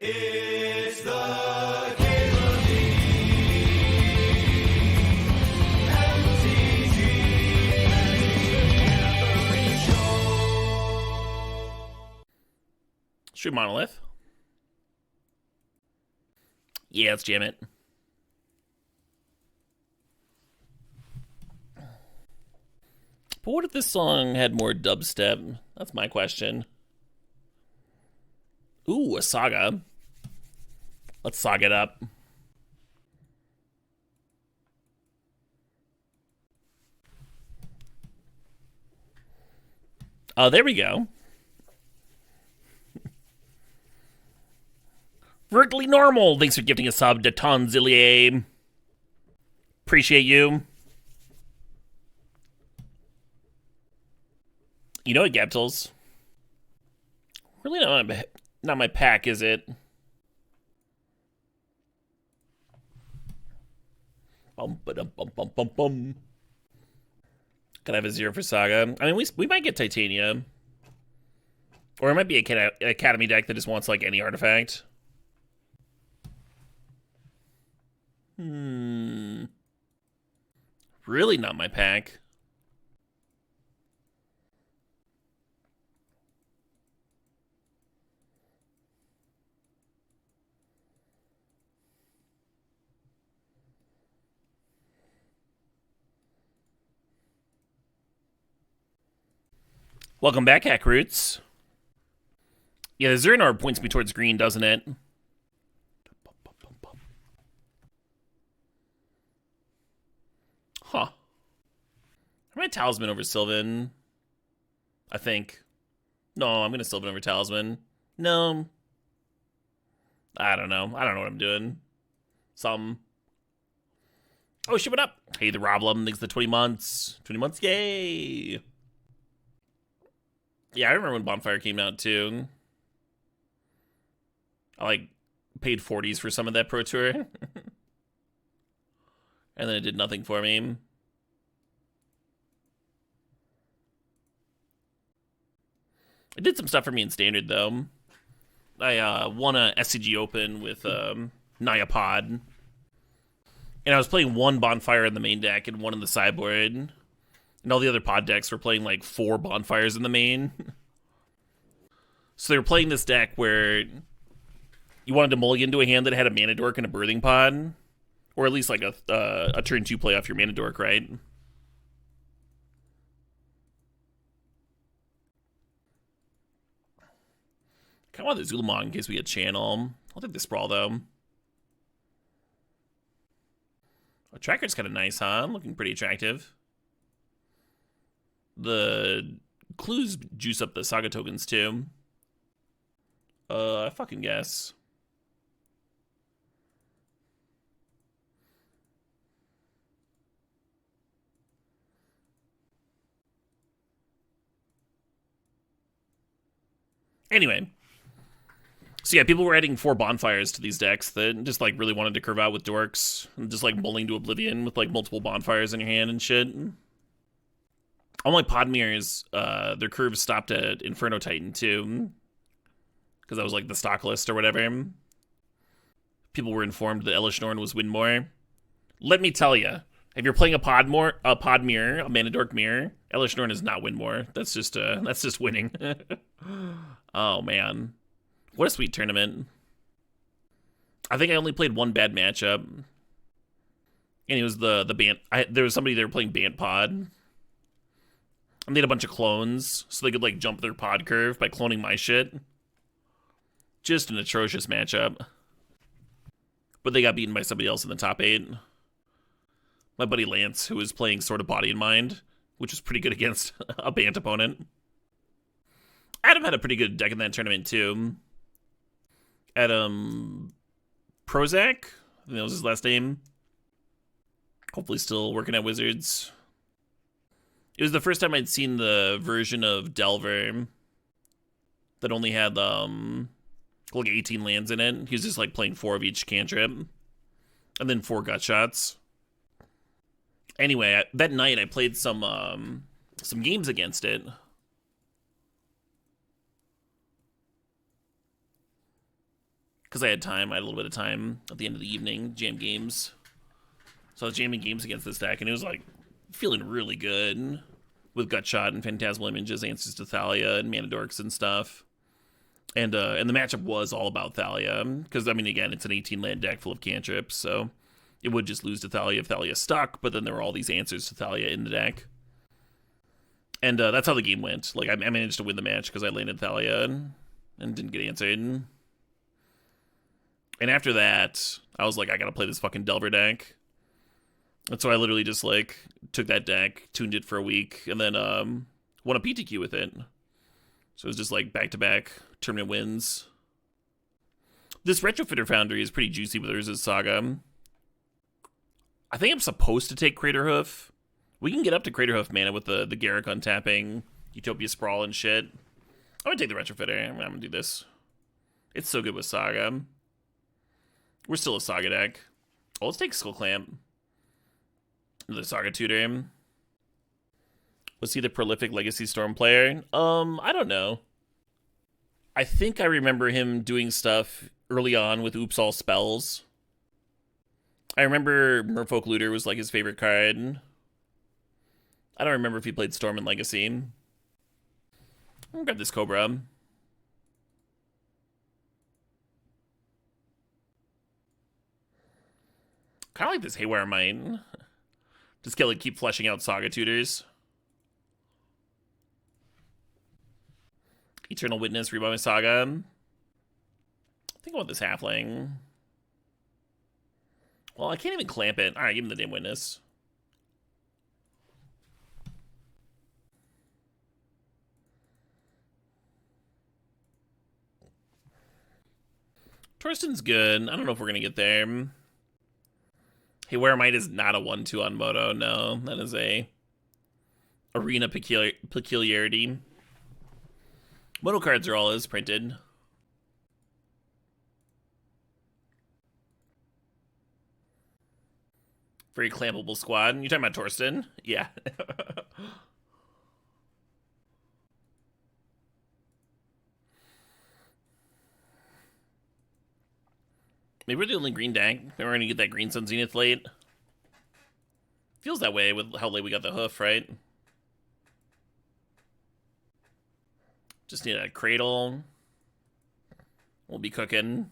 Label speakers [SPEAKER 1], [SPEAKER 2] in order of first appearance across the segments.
[SPEAKER 1] It's the Caitlin Lee MTGO Show.
[SPEAKER 2] Street Monolith. Yeah, let's jam it. But what if this song had more dubstep? That's my question. Ooh, a saga. Let's saga it up. Oh, there we go. Vertically Normal, thanks for gifting a sub to Tonzillier. Appreciate you. You know what, Gaptils? Really not my pack, is it? Bum ba dum bum bum bum bum. Could I have a 0 for Saga? I mean, we might get Titania. Or it might be an Academy deck that just wants, like, any artifact. Really not my pack. Welcome back, Hack Roots. Yeah, the Zernar points me towards green, doesn't it? Huh. I might Talisman over Sylvan. I think. No, I'm going to Sylvan over Talisman. No. I don't know. I don't know what I'm doing. Some. Oh, ship it up. Hey, the Roblem. Thanks for the 20 months. 20 months, yay. Yeah, I remember when Bonfire came out, too. I, like, paid 40s for some of that Pro Tour. And then it did nothing for me. It did some stuff for me in Standard, though. I won a SCG Open with Naya Pod. And I was playing one Bonfire in the main deck and one in the sideboard. And all the other pod decks were playing like 4 Bonfires in the main. So they were playing this deck where you wanted to mulligan to a hand that had a Mana Dork and a Birthing Pod. Or at least like a turn 2 play off your Mana Dork, right? I kind of want the Zulamon in case we get Channel. I'll take the Sprawl, though. Oh, Tracker's kind of nice, huh? Looking pretty attractive. The clues juice up the Saga tokens, too. I fucking guess. Anyway. So yeah, people were adding 4 Bonfires to these decks that just like really wanted to curve out with Dorks. And just like mulling to Oblivion with like multiple Bonfires in your hand and shit. All my pod mirrors, their curves stopped at Inferno Titan too. Because that was like the stock list or whatever. People were informed that Elish Norn was win more. Let me tell you, if you're playing a pod mirror, a Mana Dork mirror, Elish Norn is not win more. That's just winning. Oh man. What a sweet tournament. I think I only played one bad matchup. And it was the Bant. There was somebody there playing Bant Pod. And they had a bunch of clones, so they could like jump their pod curve by cloning my shit. Just an atrocious matchup. But they got beaten by somebody else in the top 8. My buddy Lance, who was playing Sword of Body and Mind, which was pretty good against a Bant opponent. Adam had a pretty good deck in that tournament, too. Adam Prozac, I think that was his last name. Hopefully still working at Wizards. It was the first time I'd seen the version of Delver that only had like 18 lands in it. He was just like playing 4 of each cantrip. And then 4 gut shots. Anyway, that night I played some games against it. Because I had time. I had a little bit of time at the end of the evening, jam games. So I was jamming games against this deck, and it was like feeling really good with Gutshot and Phantasmal Images, Answers to Thalia, and Mana Dorks and stuff. And the matchup was all about Thalia, because, I mean, again, it's an 18-land deck full of cantrips, so it would just lose to Thalia if Thalia stuck, but then there were all these answers to Thalia in the deck. And that's how the game went. Like, I managed to win the match because I landed Thalia and didn't get answered. And after that, I was like, I gotta play this fucking Delver deck. And so I literally just, like, took that deck, tuned it for a week, and then won a PTQ with it. So it was just, like, back-to-back tournament wins. This Retrofitter Foundry is pretty juicy with Urza's Saga. I think I'm supposed to take Craterhoof. We can get up to Craterhoof mana with the Garruk untapping, Utopia Sprawl and shit. I'm gonna take the Retrofitter. I'm gonna do this. It's so good with Saga. We're still a Saga deck. Oh, let's take Skull Clamp. Another Saga tutor. Was he the prolific Legacy Storm player? I don't know. I think I remember him doing stuff early on with Oops All Spells. I remember Merfolk Looter was like his favorite card. I don't remember if he played Storm in Legacy. I'm gonna grab this Cobra. Kind of like this Haywire Mine. Just keep fleshing out Saga tutors. Eternal Witness, Rebuy my Saga. Think about this Halfling. Well, I can't even clamp it. Alright, give him the damn Witness. Torsten's good. I don't know if we're gonna get there. Haywire Might is not a 1-2 on Moto. No, that is a arena peculiarity. Moto cards are all as printed. Very clampable squad. You talking about Torsten? Yeah. Maybe we're the only green deck. Maybe we're gonna get that Green Sun Zenith late. Feels that way with how late we got the hoof, right? Just need a Cradle. We'll be cooking.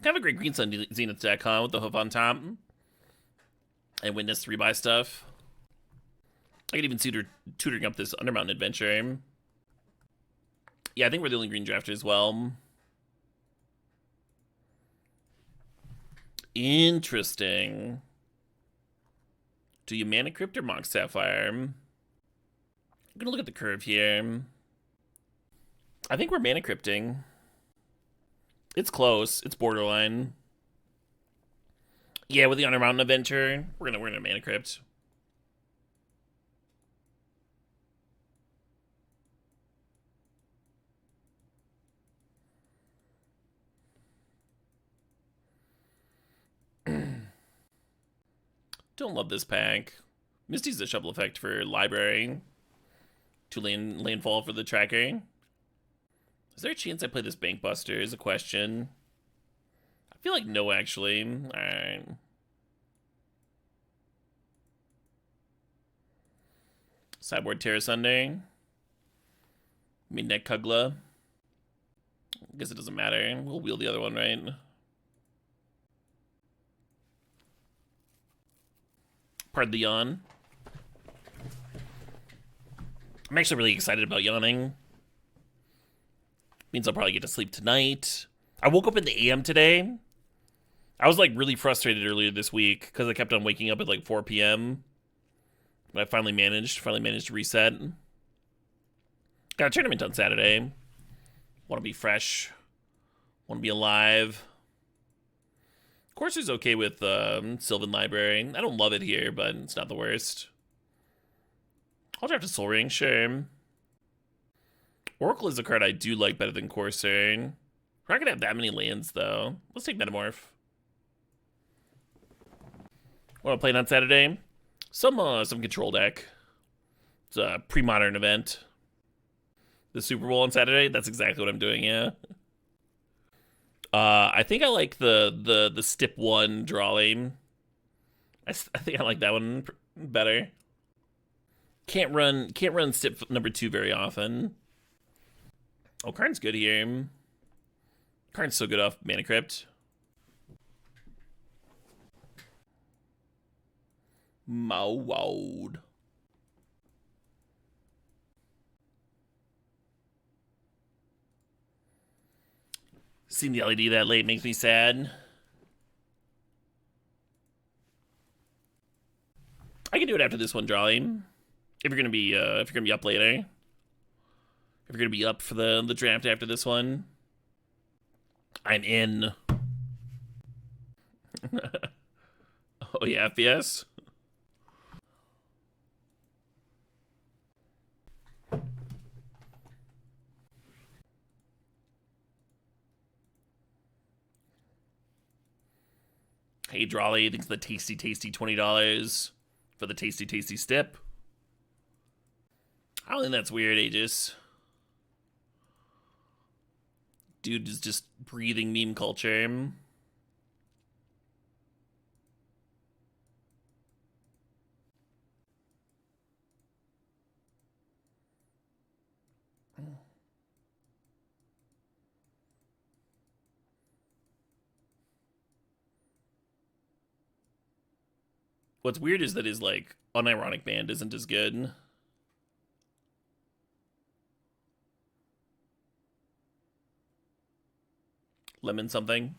[SPEAKER 2] Kind of a great Green Sun Zenith deck, huh? With the hoof on top. And Witness 3-buy stuff. I could even see tutoring up this Undermountain Adventure. Yeah, I think we're the only green drafter as well. Interesting. Do you Mana Crypt or Mox Sapphire? I'm gonna look at the curve here. I think we're Mana Crypting. It's close. It's borderline. Yeah, with the Undermountain Adventure, we're gonna Mana Crypt. Don't love this pack. Misty's the Shovel Effect for Library. 2 landfall for the tracker. Is there a chance I play this Bank Buster is a question. I feel like no, actually. Alright. Sideboard Terra Sunday. Midnight Kugla. I guess it doesn't matter. We'll wheel the other one, right? Pardon the yawn. I'm actually really excited about yawning. Means I'll probably get to sleep tonight. I woke up in the AM today. I was like really frustrated earlier this week because I kept on waking up at like 4 p.m. But I finally managed to reset. Got a tournament on Saturday. Want to be fresh. Want to be alive. Courser's okay with Sylvan Library. I don't love it here, but it's not the worst. I'll draft a Soul Ring, sure. Oracle is a card I do like better than Corsair. We're not gonna have that many lands though. Let's take Metamorph. Want to play on Saturday? Some control deck. It's a pre-modern event. The Super Bowl on Saturday. That's exactly what I'm doing. Yeah. I think I like the Stip 1 draw lane. I think I like that one better. Can't run Stip number 2 very often. Oh, Karn's good here. Karn's so good off Mana Crypt. Mowwoud. Seeing the LED that late makes me sad. I can do it after this one, drawing. If you're gonna be up later. If you're gonna be up for the draft after this one, I'm in. Oh yeah, FPS. Hey, Drawley, thanks for the tasty $20 for the tasty stip. I don't think that's weird, Aegis. Dude is just breathing meme culture. What's weird is that his, like, unironic band isn't as good. Lemon something.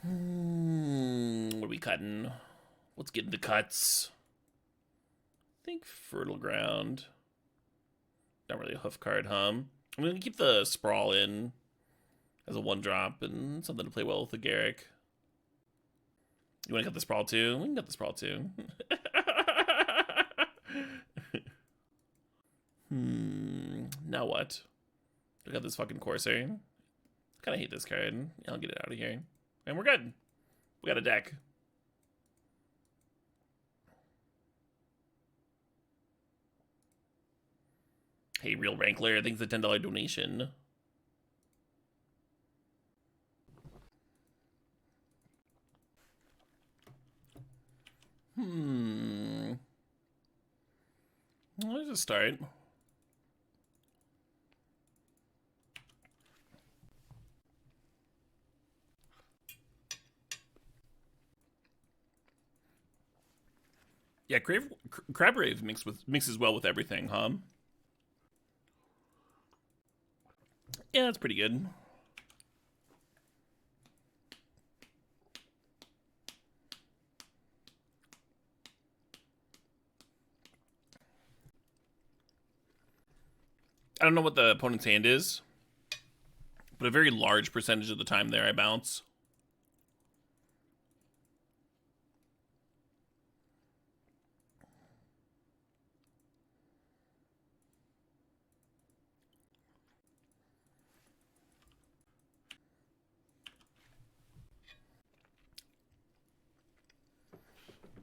[SPEAKER 2] What are we cutting? Let's get into cuts. I think Fertile Ground. Not really a hoof card, huh? I'm gonna keep the Sprawl in as a 1-drop and something to play well with the Garrick. You want to cut the Sprawl too? We can cut the Sprawl too. Now what? Look at this fucking Corsair. Kind of hate this card. I'll get it out of here. And we're good. We got a deck. Hey, Real Rankler, I think it's a $10 donation. Let's just start. Yeah, Crab Rave mixes well with everything, huh? Yeah, that's pretty good. I don't know what the opponent's hand is, but a very large percentage of the time there I bounce.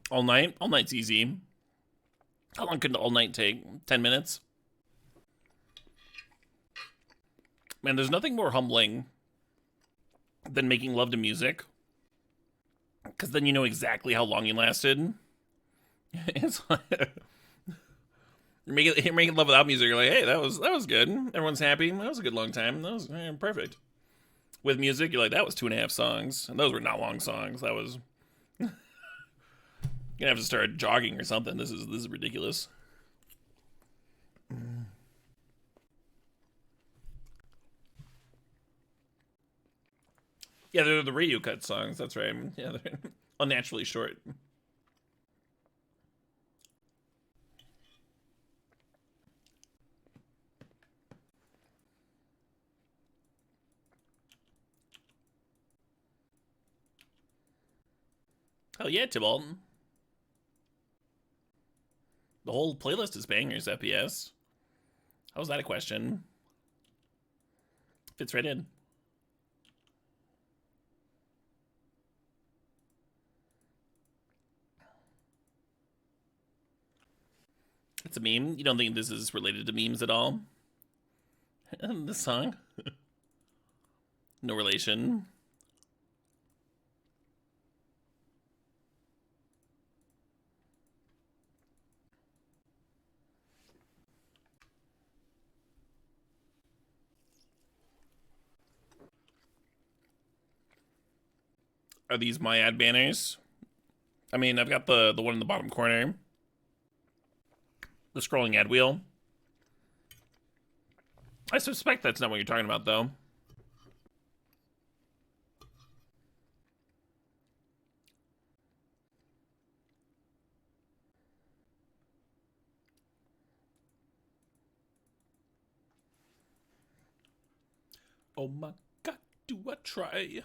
[SPEAKER 2] All night? All night's easy. How long could all night take? 10 minutes? Man, there's nothing more humbling than making love to music. Because then you know exactly how long you lasted. It's like, you're making love without music. You're like, hey, that was good. Everyone's happy. That was a good long time. That was perfect. With music, you're like, that was 2.5 songs. And those were not long songs. That was... You're gonna have to start jogging or something. This is ridiculous. Yeah, they're the radio cut songs. That's right. Yeah, they're unnaturally short. Oh yeah, Tybalt. The whole playlist is bangers, FPS. How was that a question? Fits right in. It's a meme. You don't think this is related to memes at all? This song? No relation. Are these my ad banners? I mean, I've got the one in the bottom corner. The scrolling ad wheel. I suspect that's not what you're talking about, though. Oh my god, do I try?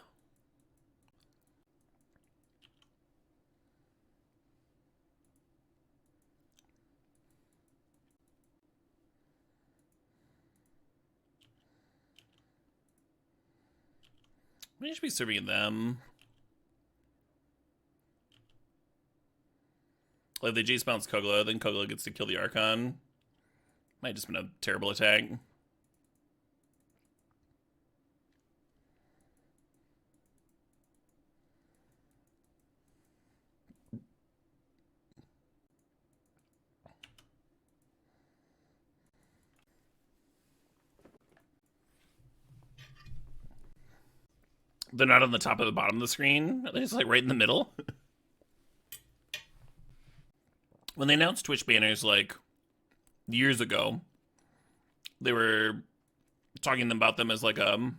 [SPEAKER 2] We should be serving them. Like, they Jace bounce Kogla, then Kogla gets to kill the Archon. Might have just been a terrible attack. They're not on the top or the bottom of the screen. They're just like right in the middle. When they announced Twitch banners like years ago, they were talking about them as like a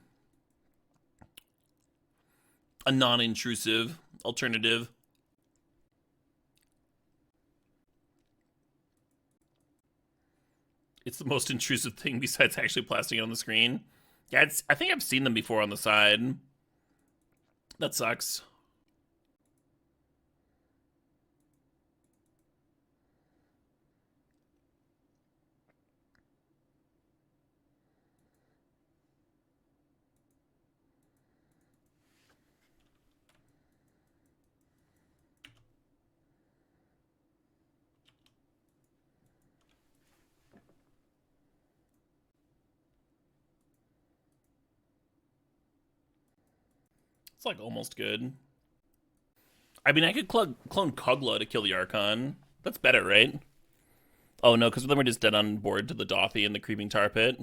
[SPEAKER 2] non-intrusive alternative. It's the most intrusive thing besides actually plasting it on the screen. Yeah, I think I've seen them before on the side. That sucks. It's like almost good. I mean, I could clone Kogla to kill the Archon. That's better, right? Oh no, because then we're just dead on board to the Dothy and the Creeping Tar Pit.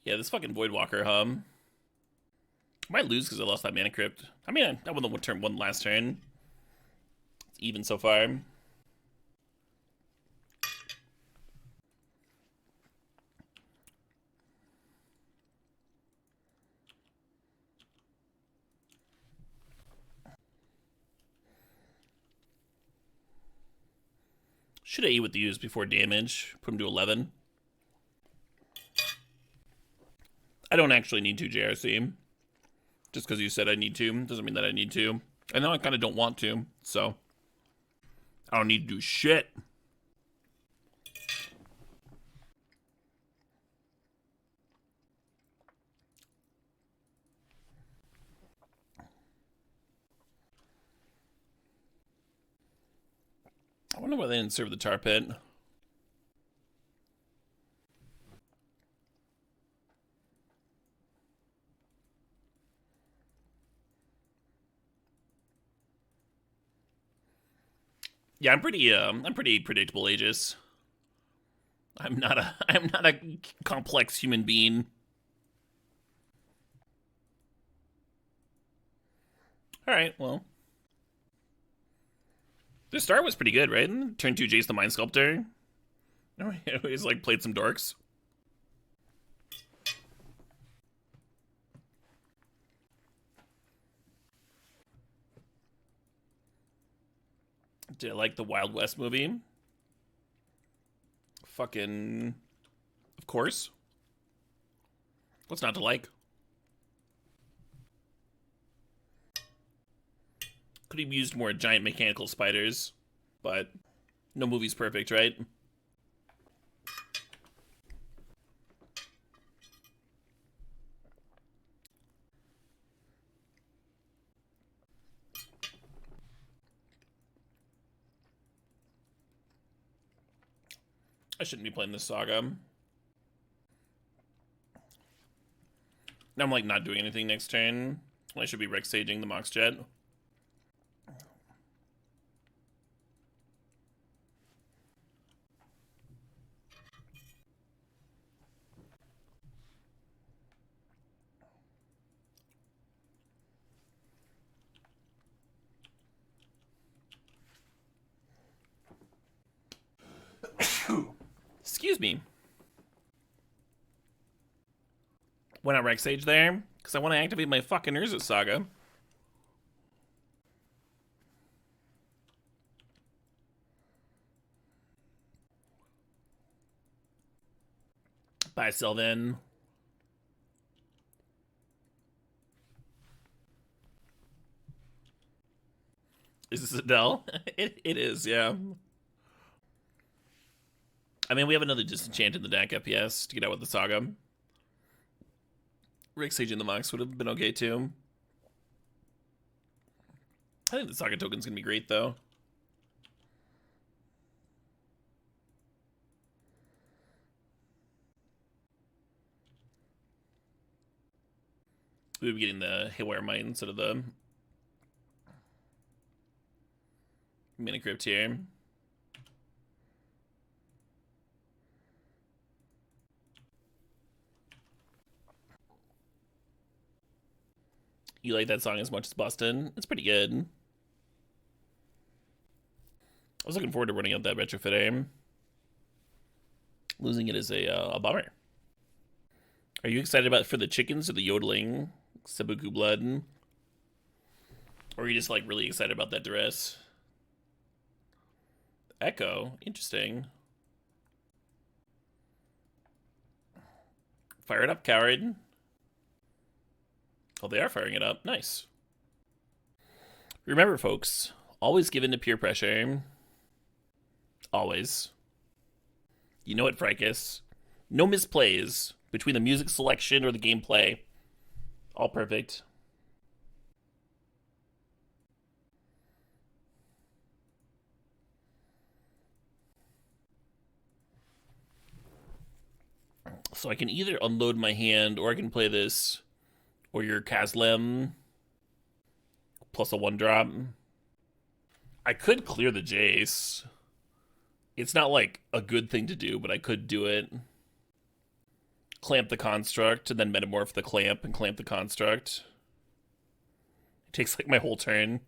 [SPEAKER 2] Yeah, this fucking Voidwalker, I might lose because I lost that Mana Crypt. I mean, I won the one last turn. It's even so far. Should have eat with the use before damage. Put him to 11. I don't actually need to JRC. Just because you said I need to doesn't mean that I need to. I know I kind of don't want to, so I don't need to do shit. I wonder why they didn't serve the Tar Pit. Yeah, I'm pretty predictable, Aegis. I'm not a complex human being. All right, well, the start was pretty good, right? Turn 2 Jace the Mind Sculptor. He's like played some dorks. Did I like the Wild West movie? Fucking, of course. What's not to like? Could have used more giant mechanical spiders, but no movie's perfect, right? I shouldn't be playing this Saga. Now I'm like not doing anything next turn. I should be Rex Saging the Mox Jet. Excuse me. Why not Rex Sage there? Because I want to activate my fucking Urza Saga. Bye, Sylvan. Is this Adele? It is, yeah. I mean, we have another Disenchant in the deck, FPS, to get out with the Saga. Rick Sage in the Mox would have been okay, too. I think the Saga token's gonna be great, though. We would be getting the Haywire Might instead of the Mana Crypt here. You like that song as much as Boston? It's pretty good. I was looking forward to running out that retrofit aim. Losing it is a bummer. Are you excited about for the chickens or the yodeling? Seppuku blood? Or are you just like really excited about that dress? Echo, interesting. Fire it up, coward. Oh, they are firing it up. Nice. Remember, folks, always give in to peer pressure. Always. You know it, Fricus. No misplays between the music selection or the gameplay. All perfect. So I can either unload my hand or I can play this or your Kaslem plus a 1-drop. I could clear the Jace. It's not like a good thing to do, but I could do it. Clamp the Construct and then metamorph the Clamp and clamp the Construct. It takes like my whole turn.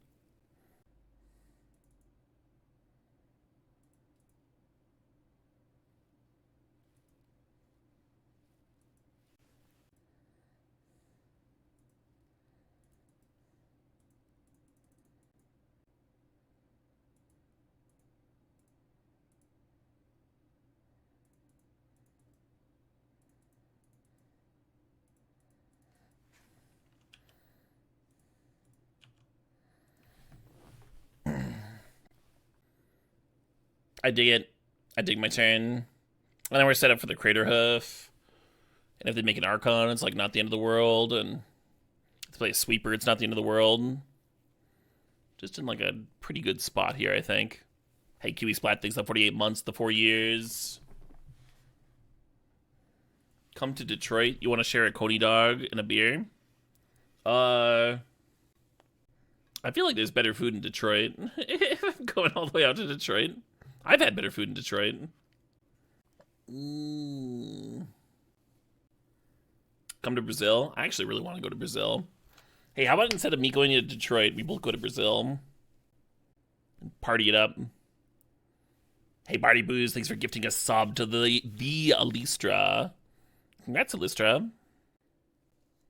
[SPEAKER 2] I dig it. I dig my turn. And then we're set up for the Crater Hoof. And if they make an Archon, it's like not the end of the world. And if they play a Sweeper, it's not the end of the world. Just in like a pretty good spot here, I think. Hey, Kiwi Splat thinks that 48 months to 4 years. Come to Detroit. You want to share a Coney dog and a beer? I feel like there's better food in Detroit. If I'm going all the way out to Detroit. I've had better food in Detroit. Come to Brazil? I actually really want to go to Brazil. Hey, how about instead of me going to Detroit, we both go to Brazil? And party it up. Hey, Barty Booze, thanks for gifting a sub to the Alistra. Congrats, Alistra.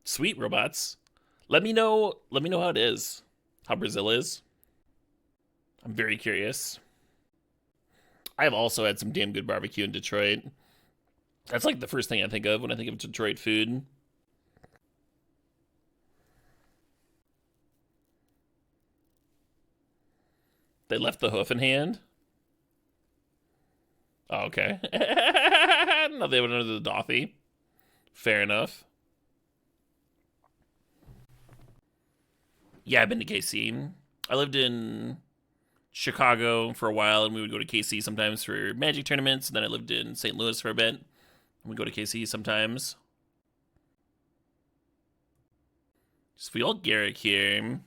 [SPEAKER 2] Sweet, robots. Let me know how it is. How Brazil is. I'm very curious. I have also had some damn good barbecue in Detroit. That's like the first thing I think of when I think of Detroit food. They left the hoof in hand? Oh, okay. No, they went under the Dothy. Fair enough. Yeah, I've been to KC. I lived in Chicago for a while, and we would go to KC sometimes for Magic tournaments. And then I lived in St. Louis for a bit, and we go to KC sometimes. Just we all Garrick here.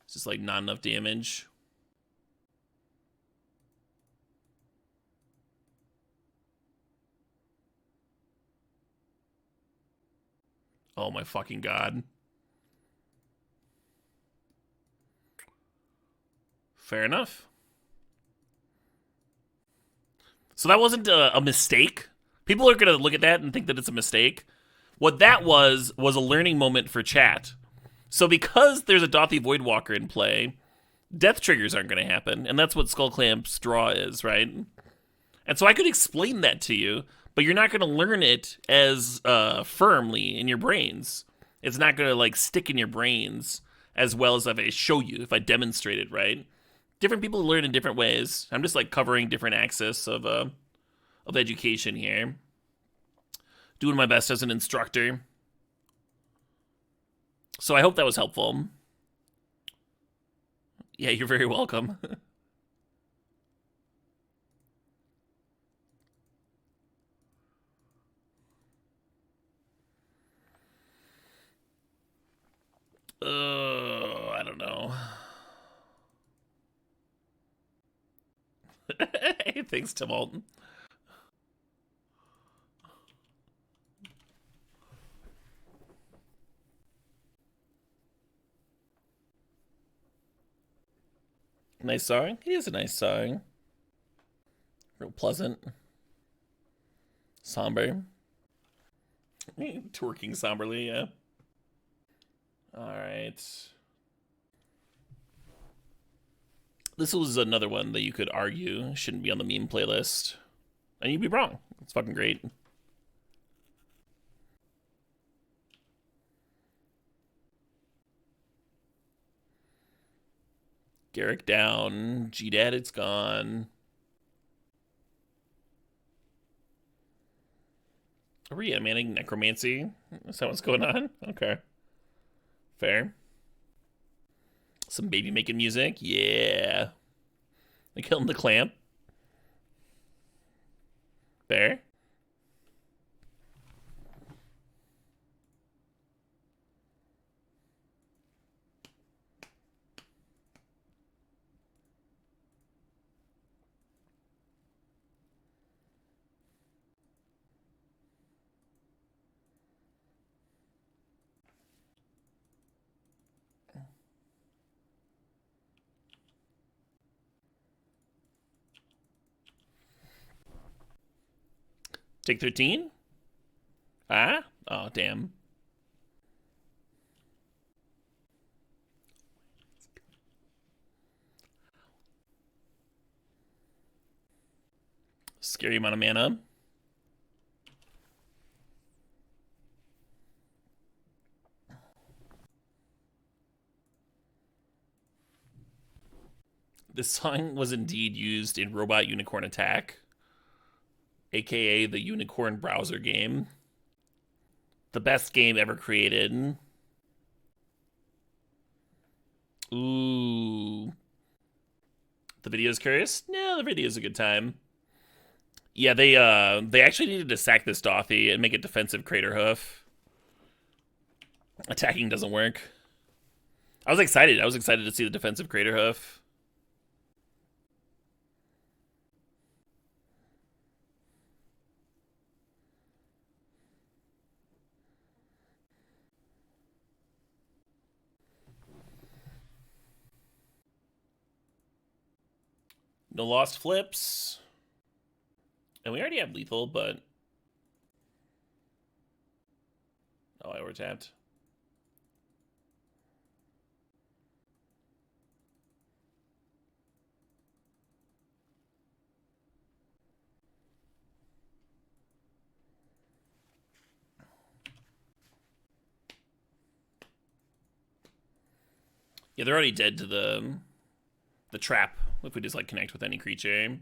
[SPEAKER 2] It's just like not enough damage. Oh my fucking god. Fair enough. So that wasn't a mistake. People are going to look at that and think that it's a mistake. What that was a learning moment for chat. So because there's a Dothy Voidwalker in play, death triggers aren't going to happen. And that's what Skullclamp's draw is, right? And so I could explain that to you, but you're not going to learn it as firmly in your brains. It's not going to like stick in your brains as well as if I show you, if I demonstrate it, right? Different people learn in different ways. I'm just like covering different axes of education here. Doing my best as an instructor. So I hope that was helpful. Yeah, you're very welcome. I don't know. Hey, thanks, Tim Alton. Nice song? It is a nice song. Real pleasant. Somber. Twerking somberly, yeah. Alright. This was another one that you could argue shouldn't be on the meme playlist. And you'd be wrong. It's fucking great. Garrick down. G-Dad, it's gone. Reanimating necromancy. Is that what's going on? Okay. Fair. Some baby making music. Yeah. They killing the clamp. Fair. Take 13? Ah? Oh, damn. Scary amount of mana. This song was indeed used in Robot Unicorn Attack, aka the Unicorn browser game. The best game ever created. Ooh. The video's curious? No, the video's a good time. Yeah, they actually needed to sack this Dothy and make it defensive Crater Hoof. Attacking doesn't work. I was excited. I was excited to see the defensive Crater Hoof. No lost flips. And we already have lethal, but... Oh, I overtapped. Yeah, they're already dead to the trap if we just like connect with any creature.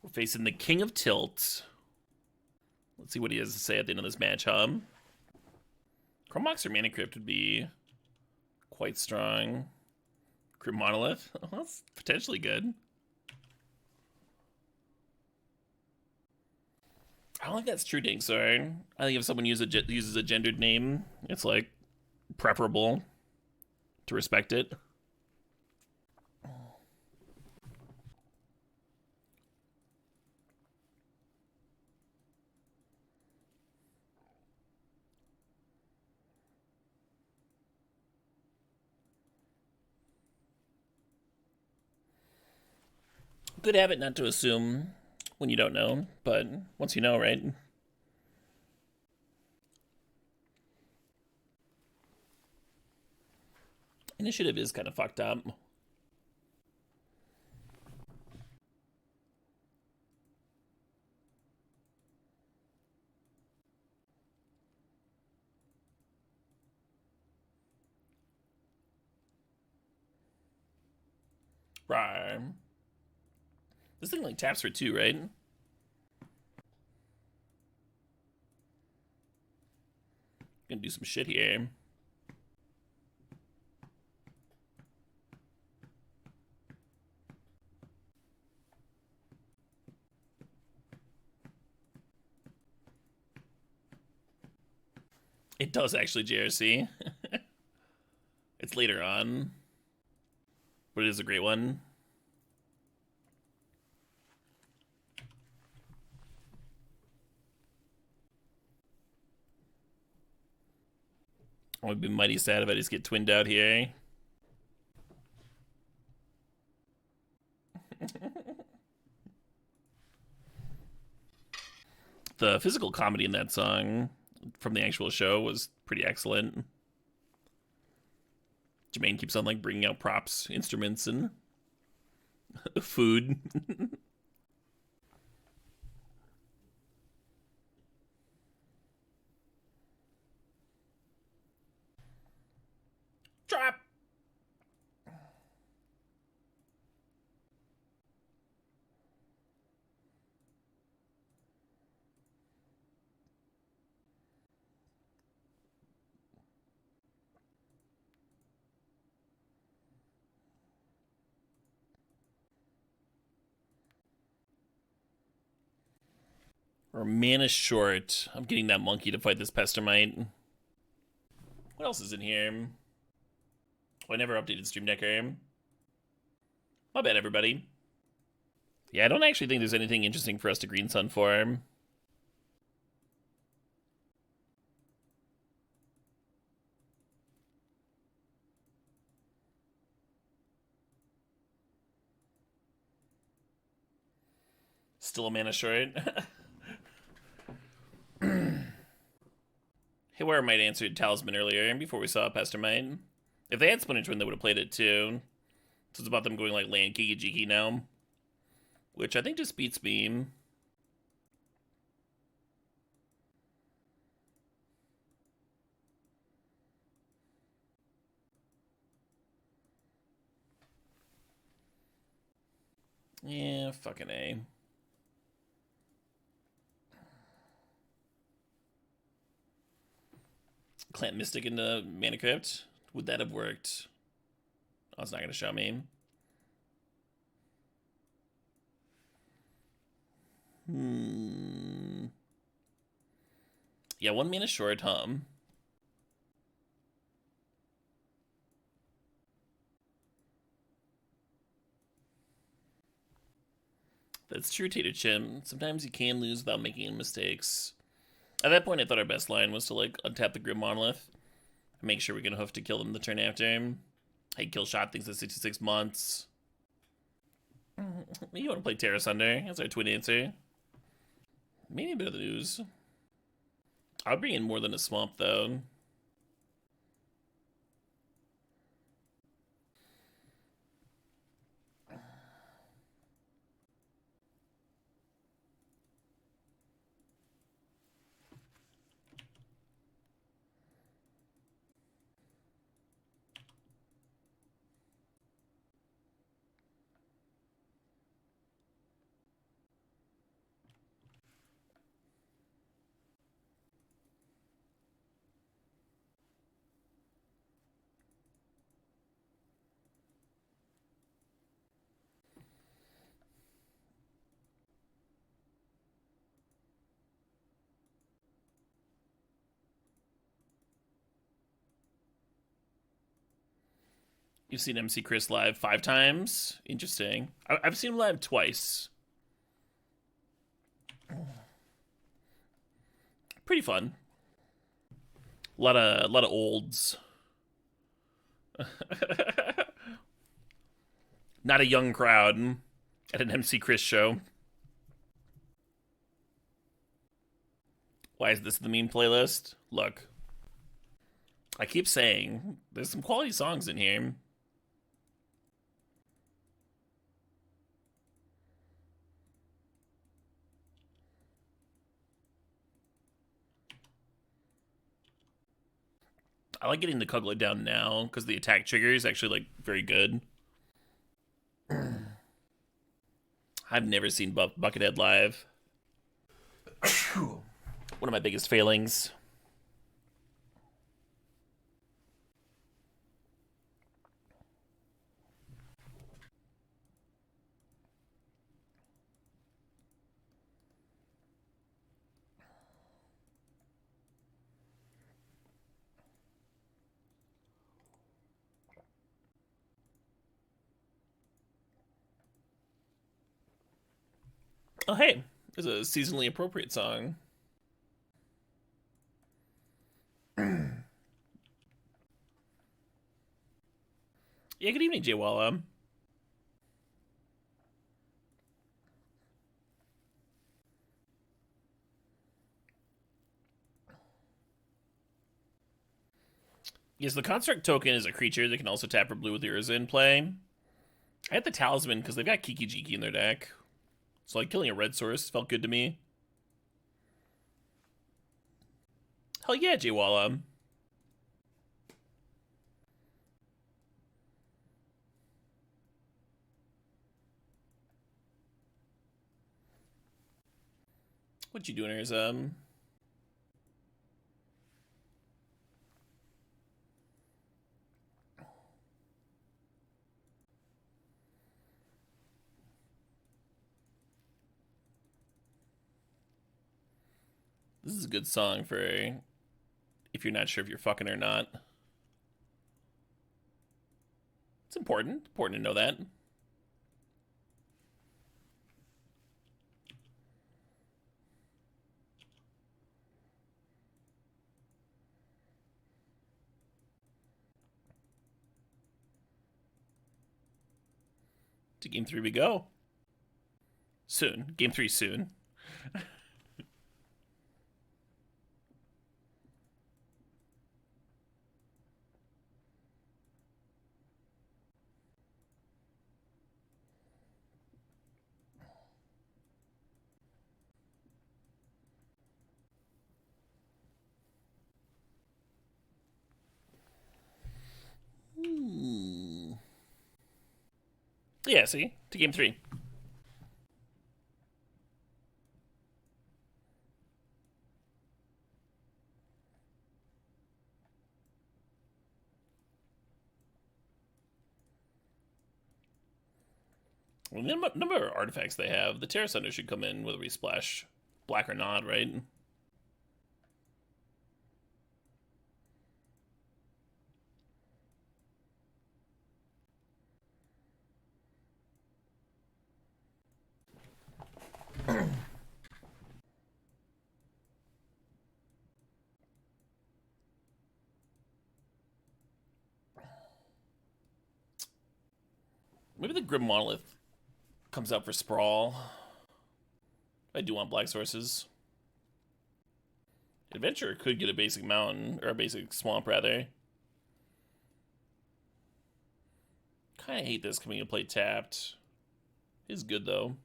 [SPEAKER 2] We're facing the King of Tilt. Let's see what he has to say at the end of this match, huh? Chromox or Mana Crypt would be quite strong. Crypt Monolith? Oh, that's potentially good. I don't think that's true, Dinksar. I think if someone uses a gendered name, it's like preferable to respect it. Good habit not to assume when you don't know, but once you know, right? Initiative is kind of fucked up. Right. This thing like taps for 2, right? Gonna do some shit here. It does actually, JRC. It's later on, but it is a great one. I would be mighty sad if I just get twinned out here. The physical comedy in that song from the actual show was pretty excellent. Jermaine keeps on like bringing out props, instruments, and food. Drop. Or mana short. I'm getting that monkey to fight this Pestermite. What else is in here? Oh, I never updated Stream Decker. My bad, everybody. Yeah, I don't actually think there's anything interesting for us to Green Sun for. Still a mana short. Haywire might answer Talisman earlier before we saw Pestermite. If they had Splinter Twin, they would have played it too. So it's about them going like land Kiki Jiki now. Which I think just beats me. Yeah, fucking A. Clamp Mystic into Mana Crypt. Would that have worked? Oh, it's not going to show me. Yeah, 1 mana short, That's true, Tater Chim. Sometimes you can lose without making mistakes. At that point, I thought our best line was to, like, untap the Grim Monolith and make sure we can hoof to kill them the turn after. Hey, kill shot things at 66 months. You want to play Terra Sunder? That's our twin answer. Maybe a bit of the news. I'll bring in more than a swamp, though. You've seen MC Chris live 5 times? Interesting. I've seen him live twice. Pretty fun. A lot of olds. Not a young crowd at an MC Chris show. Why is this the meme playlist? Look. I keep saying, there's some quality songs in here. I like getting the Kuglet down now, because the attack trigger is actually, like, very good. I've never seen Buckethead live. One of my biggest failings. Oh, hey, there's a seasonally appropriate song. Yeah, good evening, Jay Walla. Yes, the Construct token is a creature that can also tap for blue with Urza in play. I had the Talisman because they've got Kiki Jiki in their deck. So, like, killing a red source felt good to me. Hell yeah, Jay Walla. What you doing, Urza? This is a good song for if you're not sure if you're fucking or not. It's important. Important to know that. To game 3 we go. Soon. Game 3 soon. Yeah, see? To game 3. Well, the number of artifacts they have, the Terra Center should come in whether we splash black or not, right? Maybe the Grim Monolith comes out for Sprawl. I do want black sources. Adventurer could get a basic mountain, or a basic swamp, rather. Kinda hate this coming to play tapped. Is good, though.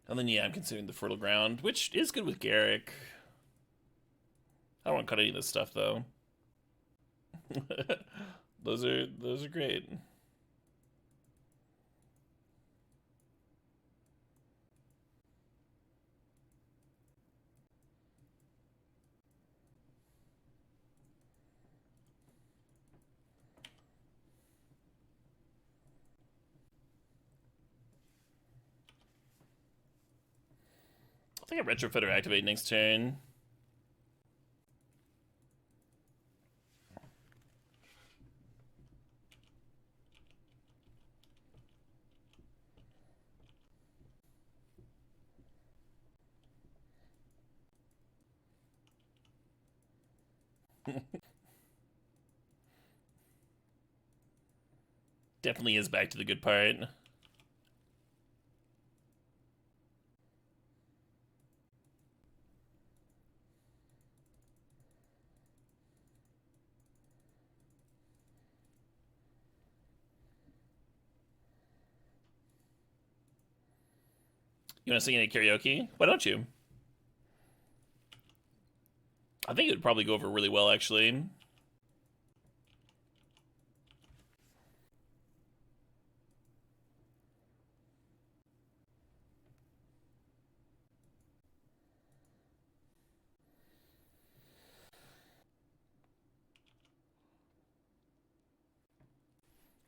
[SPEAKER 2] And then, yeah, I'm considering the Fertile Ground, which is good with Garrick. I don't want to cut any of this stuff, though. those are great. think a retrofitter activate next turn. Definitely is back to the good part. You want to sing any karaoke? Why don't you? I think it would probably go over really well, actually.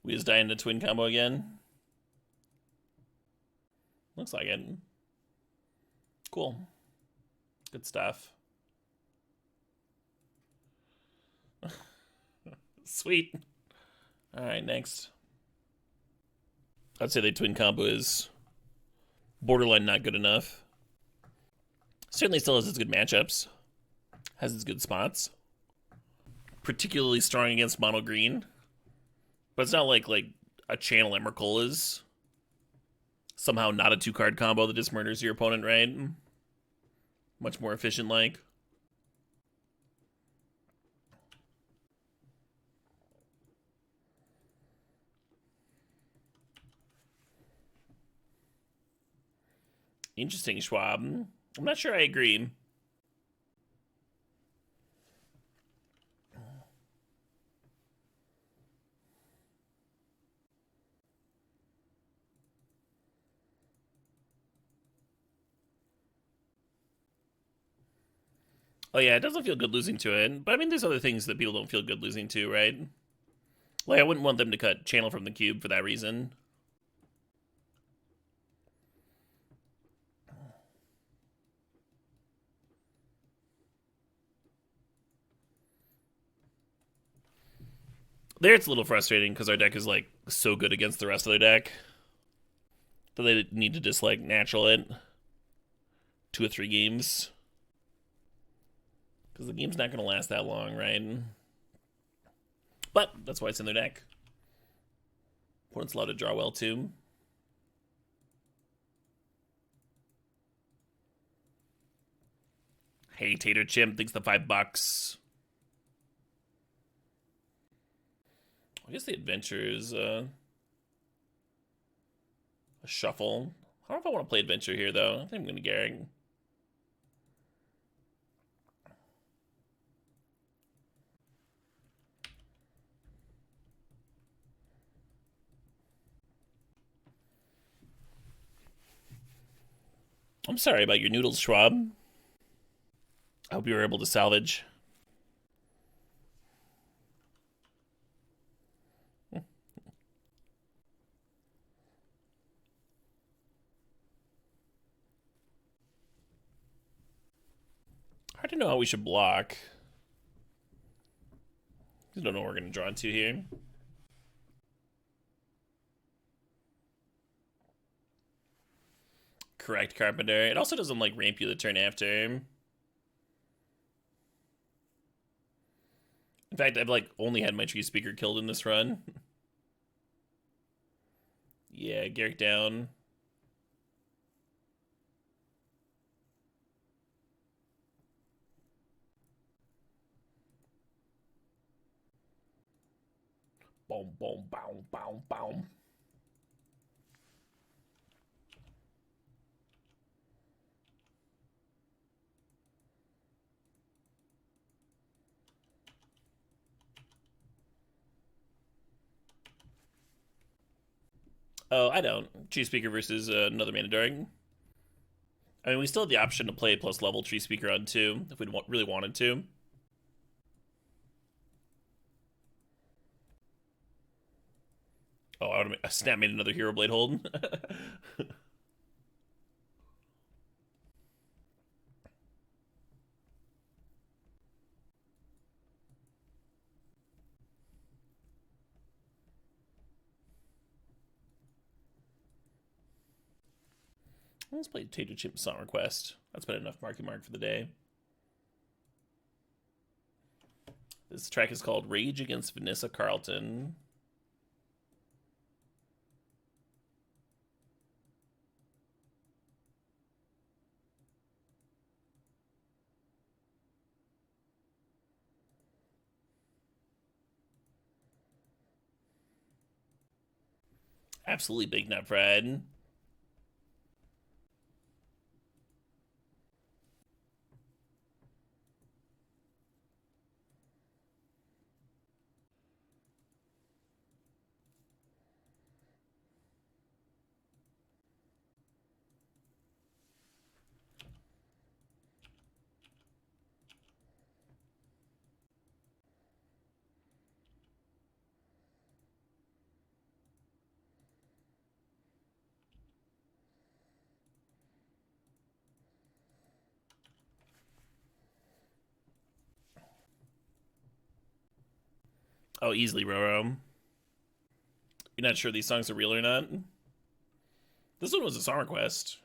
[SPEAKER 2] We just die into twin combo again. Looks like it. Cool. Good stuff. Sweet. Alright, next. I'd say the twin combo is borderline not good enough. Certainly still has its good matchups. Has its good spots. Particularly strong against mono green. But it's not like a Channel Emrakul is somehow not a 2-card combo that just murders your opponent, right? Much more efficient like. Interesting, Schwab. I'm not sure I agree. Oh yeah, it doesn't feel good losing to it. But I mean, there's other things that people don't feel good losing to, right? Like, I wouldn't want them to cut Channel from the cube for that reason. There it's a little frustrating because our deck is, like, so good against the rest of their deck that they need to just, like, natural it 2 or 3 games. Because the game's not going to last that long, right? But that's why it's in their deck. Opponent's allowed to draw well, too. Hey, Tater Chimp thinks the $5. I guess the adventure is a shuffle. I don't know if I want to play adventure here, though. I think I'm going to Garrick. I'm sorry about your noodles, Schwab. I hope you were able to salvage. Hard to know how we should block. I don't know what we're going to draw into here. Correct, Carpenter. It also doesn't, like, ramp you the turn after. In fact, I've, like, only had my tree speaker killed in this run. Yeah, Garrick down. Boom, boom, boom, boom, boom. Oh, I don't. Tree Speaker versus another Mandarin. I mean, we still have the option to play plus level Tree Speaker on 2 if we really wanted to. Oh, I would have Snap made another Hero Blade hold. Let's play Tater Chip Song Request. That's been enough marky mark for the day. This track is called Rage Against Vanessa Carlton. Absolutely Big Nut Fried. Oh, easily, Roro. You're not sure these songs are real or not? This one was a song request.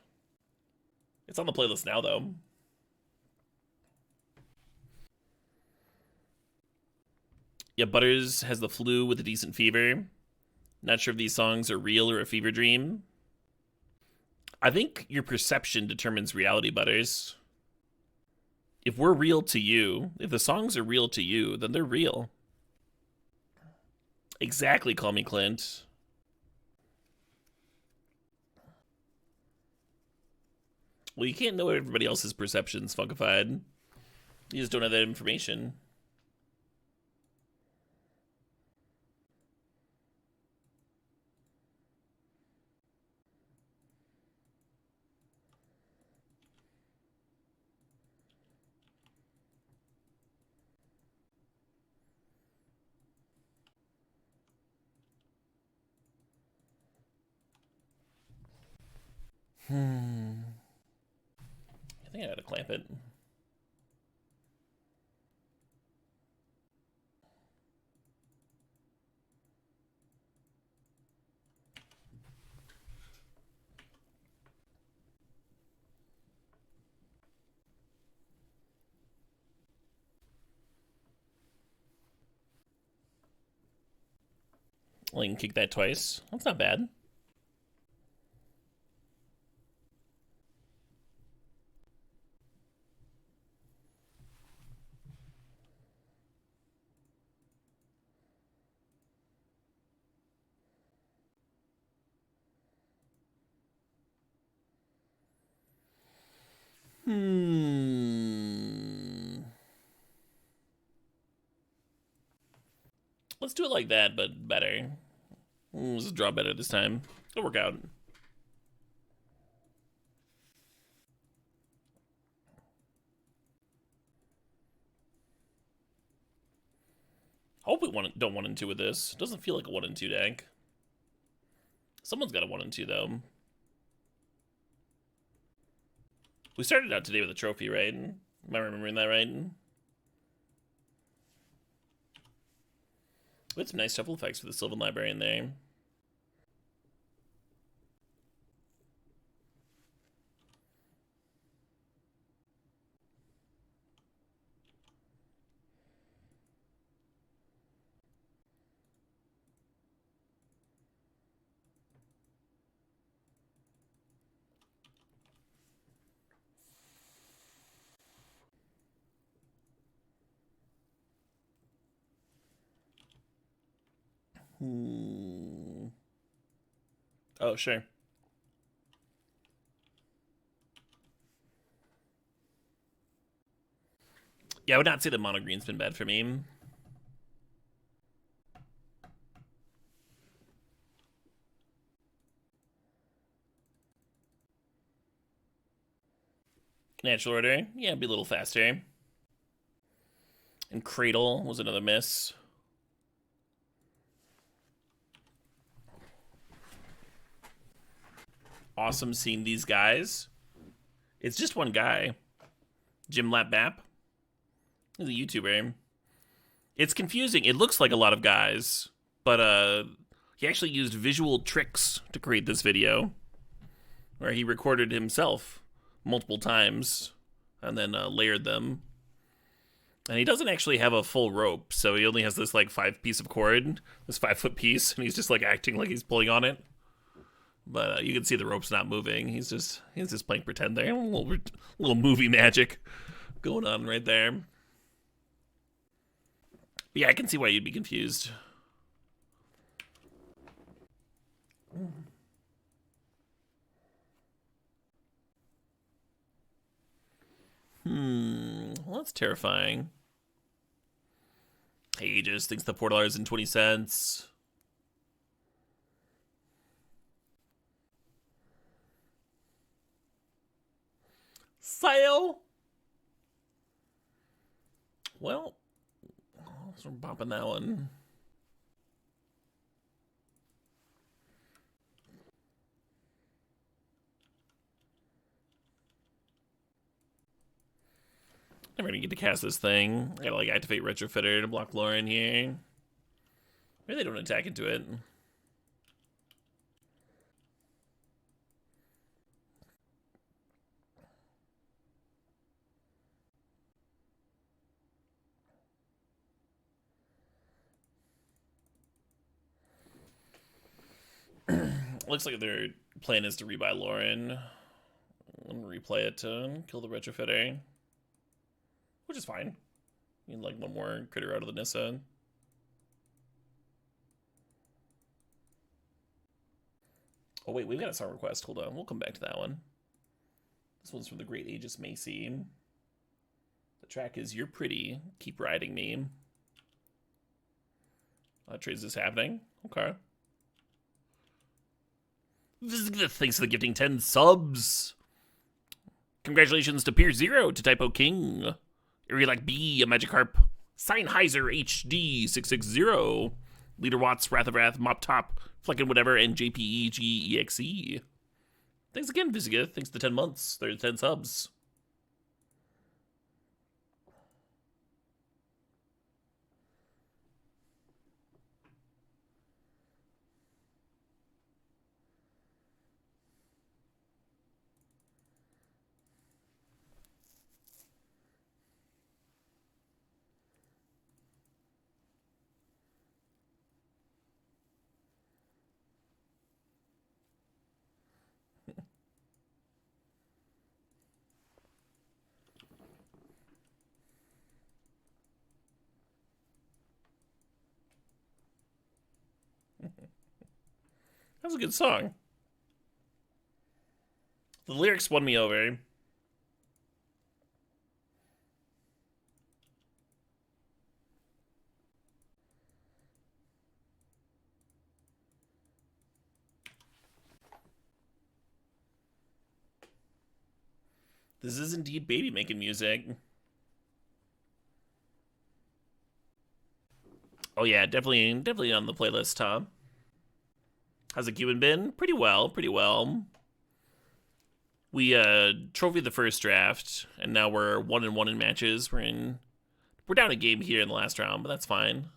[SPEAKER 2] It's on the playlist now, though. Yeah, Butters has the flu with a decent fever. Not sure if these songs are real or a fever dream. I think your perception determines reality, Butters. If we're real to you, if the songs are real to you, then they're real. Exactly, call me Clint. Well, you can't know everybody else's perceptions, Funkified. You just don't have that information. I think I gotta clamp it. Well, you can kick that twice. That's not bad. Let's do it like that, but better. Let's draw better this time. It'll work out. Hope we don't 1 and 2 with this. Doesn't feel like a 1 and 2 deck. Someone's got a 1 and 2 though. We started out today with a trophy, right? Am I remembering that right? We had some nice shuffle effects for the Sylvan Library in there. Oh, sure. Yeah, I would not say that mono green's been bad for me. Natural order, yeah, be a little faster. And Cradle was another miss. Awesome seeing these guys. It's just one guy. Jim Lap Bap. He's a YouTuber. It's confusing. It looks like a lot of guys, but he actually used visual tricks to create this video. where he recorded himself multiple times and then layered them. And he doesn't actually have a full rope, so he only has this like 5-piece of cord, this 5-foot piece, and he's just like acting like he's pulling on it. But you can see the rope's not moving. He's just playing pretend there. A little movie magic going on right there. But yeah, I can see why you'd be confused. Well, that's terrifying. He just thinks the $4.20. Sale. Well, we're bopping that one. Never gonna get to cast this thing. I gotta like activate Retrofitter to block Lauren here. Maybe they don't attack into it. Looks like their plan is to rebuy Lauren and replay it to kill the Retrofitter. Which is fine. You need like one more critter out of the Nissa. Oh wait, we've got a song request. Hold on, we'll come back to that one. This one's from the great Aegis Macy. The track is You're Pretty, Keep Riding Me. Trades is happening. Okay. Thanks for the gifting 10 subs. Congratulations to Pier Zero, to Typo King, Irilac B, a Magikarp, Seinheiser HD 660, Leader Watts, Wrath of Wrath, Mop Top, Fleckin' Whatever, and JPEGEXE. Thanks again, Visiga. Thanks to 10 months. There's 10 subs. That was a good song. The lyrics won me over. This is indeed baby making music. Oh yeah, definitely on the playlist, Tom. How's the Cuban been? Pretty well. We trophied the first draft, and now we're 1-1 in matches. We're down a game here in the last round, but that's fine.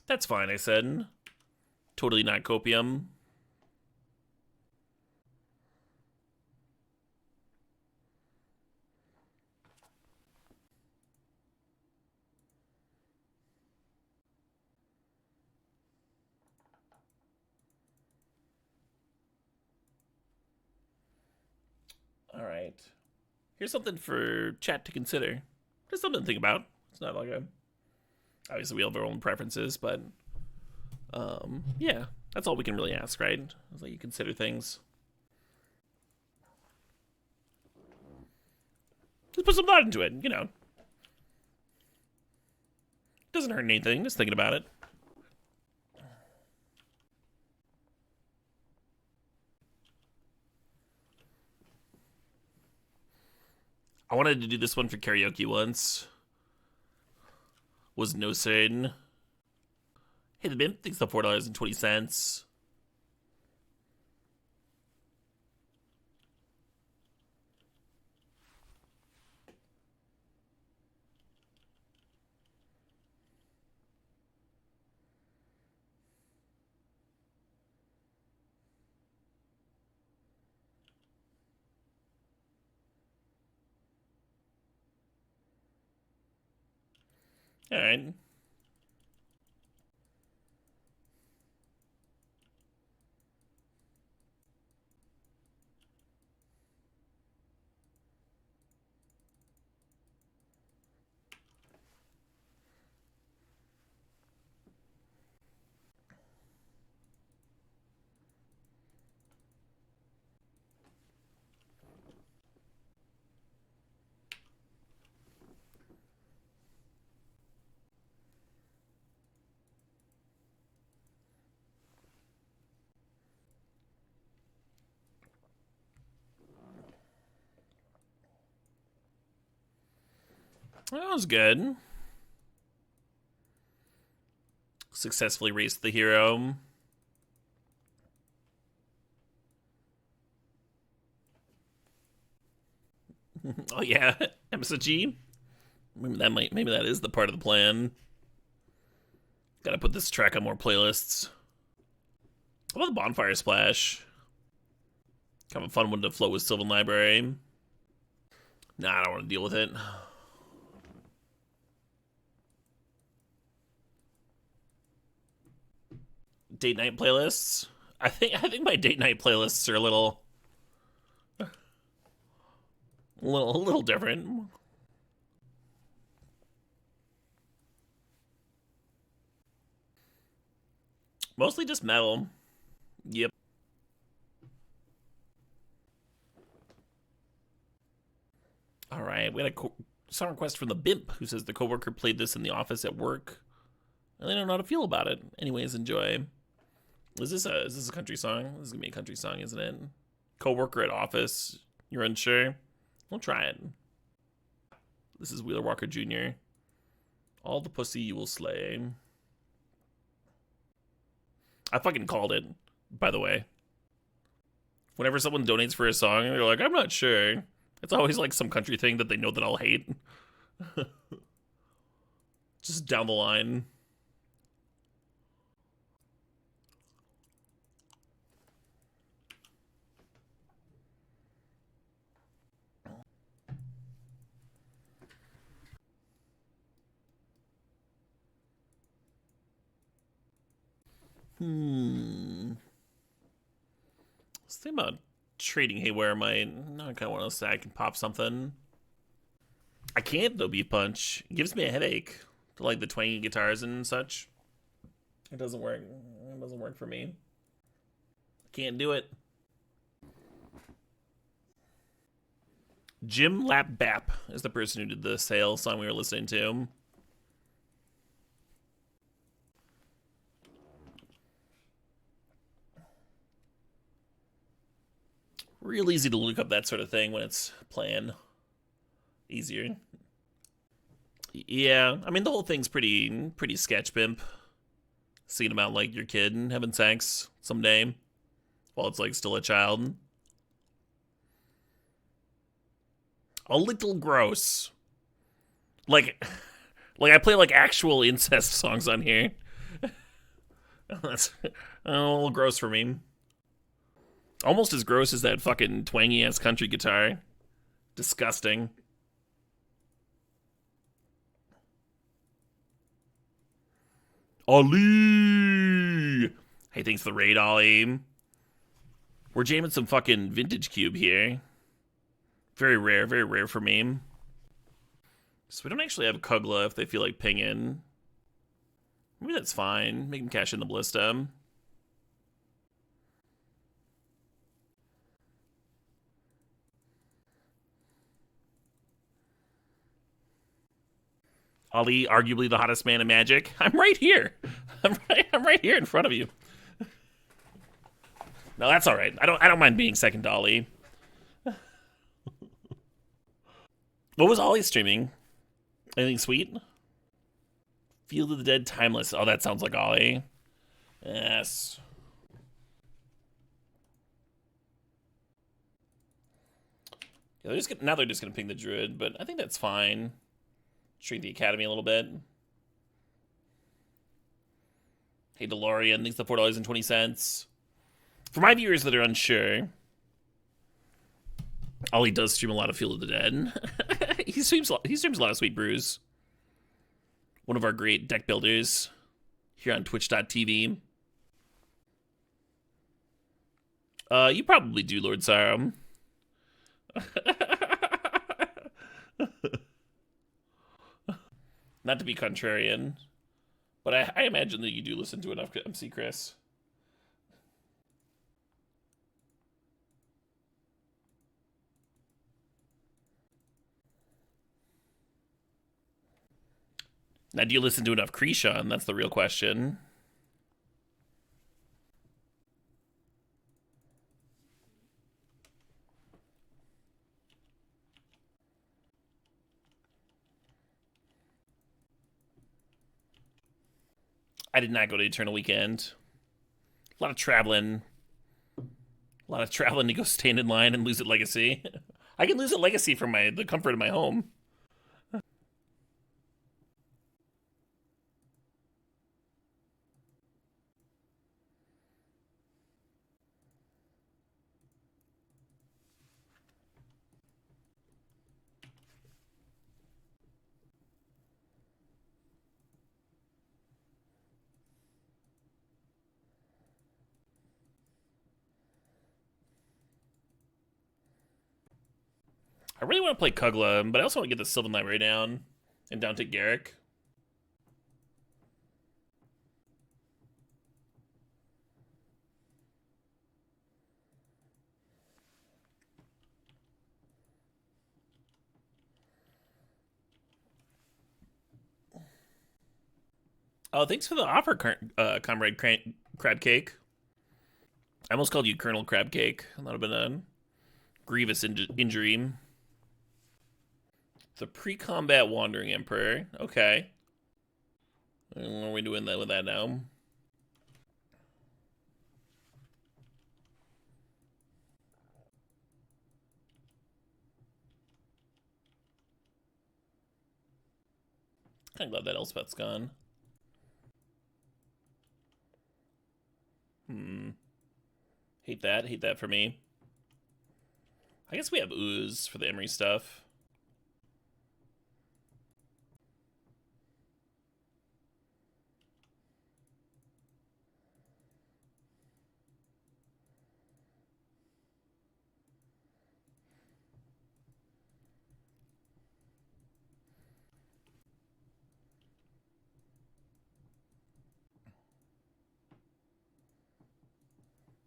[SPEAKER 2] That's fine, I said. Totally not copium. All right. Here's something for chat to consider. Just something to think about. It's not like obviously we have our own preferences, but yeah, that's all we can really ask, right? It's like you consider things. Just put some thought into it, you know. Doesn't hurt anything, just thinking about it. I wanted to do this one for karaoke once. Was no certain. Hey, the bin thinks the $4.20. Alright. That was good. Successfully raced the hero. Oh yeah, MTGO. Maybe that is the part of the plan. Gotta put this track on more playlists. How about the Bonfire Splash? Kind of a fun one to float with Sylvan Library. Nah, I don't want to deal with it. Date night playlists. I think my date night playlists are a little different. Mostly just metal. Yep. All right, we had a song request from the Bimp, who says the coworker played this in the office at work, and they don't know how to feel about it. Anyways, enjoy. Is this a country song? This is gonna be a country song, isn't it? Coworker at office. You're unsure? We'll try it. This is Wheeler Walker Jr. All the pussy you will slay. I fucking called it, by the way. Whenever someone donates for a song, they're like, I'm not sure. It's always like some country thing that they know that I'll hate. Just down the line. Let's think about trading Haywire. I kind of want to say I can pop something. I can't though. Beef Punch it gives me a headache. Like the twangy guitars and such. It doesn't work. It doesn't work for me. I can't do it. Jim Lap Bap is the person who did the sale song we were listening to. Real easy to look up that sort of thing when it's playing. Easier. Yeah, I mean the whole thing's pretty sketch pimp. Seeing about like your kid and having sex someday while it's like still a child. A little gross. Like I play like actual incest songs on here. That's a little gross for me. Almost as gross as that fucking twangy ass country guitar. Disgusting. Ali! Hey, thanks for the raid, Ali. We're jamming some fucking vintage cube here. Very rare for me. So we don't actually have Kugla if they feel like pinging. Maybe that's fine. Make them cash in the ballista. Ali, arguably the hottest man in Magic. I'm right here. I'm right here in front of you. No, that's all right. I don't mind being second to Ali. What was Ollie streaming? Anything sweet? Field of the Dead Timeless. Oh, that sounds like Ollie. Yes. Yeah, now they're just gonna ping the Druid, but I think that's fine. Treat the Academy a little bit. Hey, DeLorean, thanks for $4.20. For my viewers that are unsure, Ollie does stream a lot of Field of the Dead. he streams a lot of Sweet Brews. One of our great deck builders here on twitch.tv. You probably do, Lord Sarum. Not to be contrarian, but I imagine that you do listen to enough MC Chris. Now, do you listen to enough Krishan? That's the real question. I did not go to Eternal Weekend. A lot of traveling. A lot of traveling to go stand in line and lose at Legacy. I can lose at Legacy from the comfort of my home. I really want to play Kugla, but I also want to get the Sylvan Library down and down to Garrick. Oh, thanks for the offer, Comrade Crab Cake. I almost called you Colonel Crab Cake. That would have been a grievous injury. The pre-combat Wandering Emperor. Okay. What are we doing with that now? Kind of glad that Elspeth's gone. Hate that. Hate that for me. I guess we have Ooze for the Emery stuff.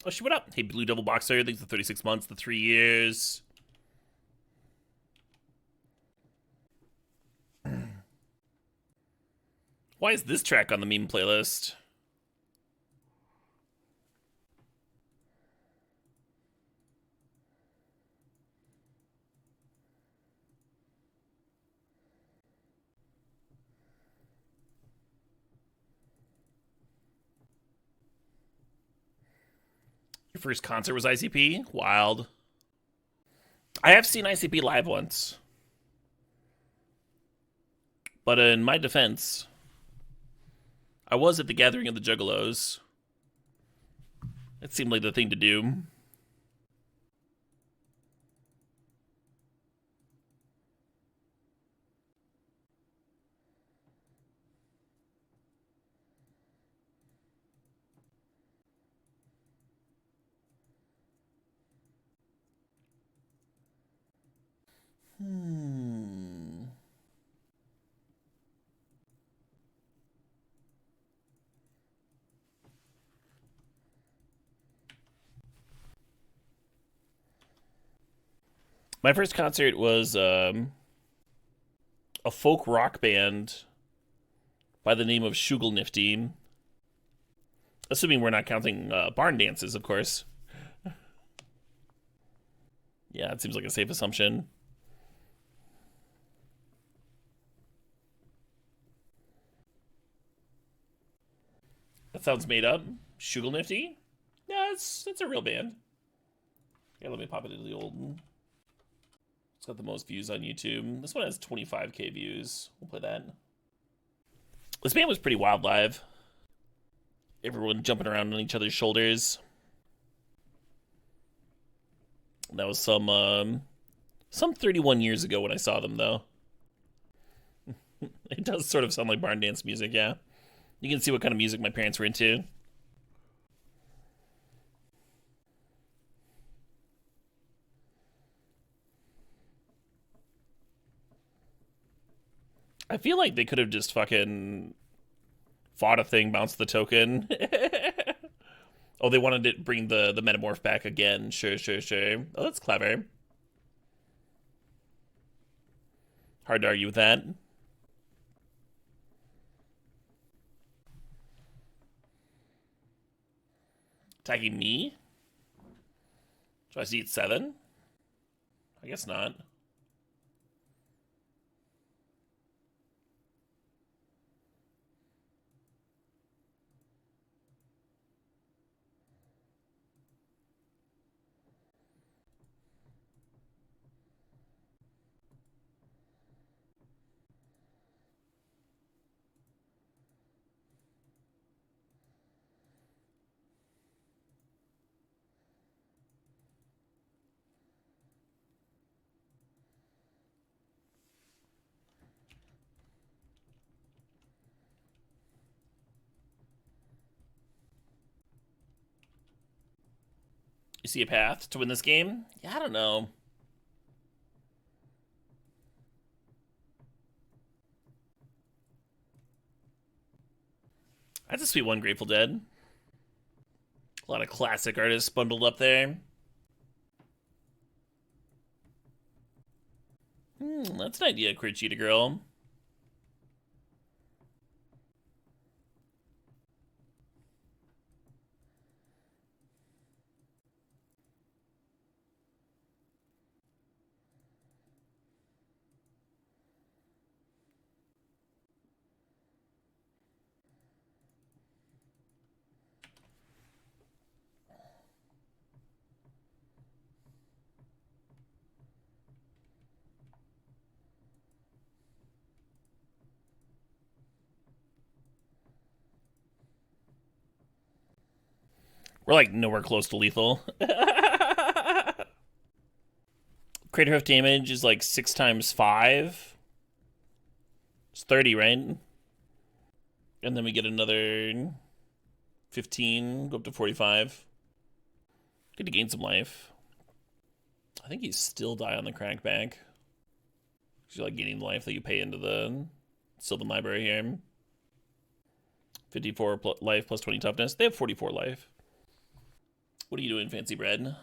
[SPEAKER 2] Oh, shit, what up? Hey, Blue Devil Boxer, thanks for 36 months, the 3 years. Why is this track on the meme playlist? Your first concert was ICP? Wild. I have seen ICP live once. But in my defense, I was at the Gathering of the Juggalos. It seemed like the thing to do. My first concert was a folk rock band by the name of Shugelnifty. Assuming we're not counting barn dances, of course. Yeah, it seems like a safe assumption. That sounds made up. Shugelnifty? Yeah, it's a real band. Yeah, let me pop it into the old... It's got the most views on YouTube. This one has 25k views. We'll play that. This band was pretty wild live. Everyone jumping around on each other's shoulders. That was some 31 years ago when I saw them, though. It does sort of sound like barn dance music, yeah. You can see what kind of music my parents were into. I feel like they could have just fucking fought a thing, bounced the token. Oh, they wanted to bring the metamorph back again. Sure. Oh, that's clever. Hard to argue with that. Attacking me? Do I see it 7? I guess not. You see a path to win this game? Yeah, I don't know. That's a sweet one, Grateful Dead. A lot of classic artists bundled up there. That's an idea, Queer Cheetah Girl. We're like nowhere close to lethal. Crater Hoof damage is like 6 times 5. It's 30, right? And then we get another 15, go up to 45. Good to gain some life. I think he's still die on the crackback. You're like gaining life that you pay into the Sylvan Library here. 54 life plus 20 toughness. They have 44 life. What are you doing, Fancy Bread?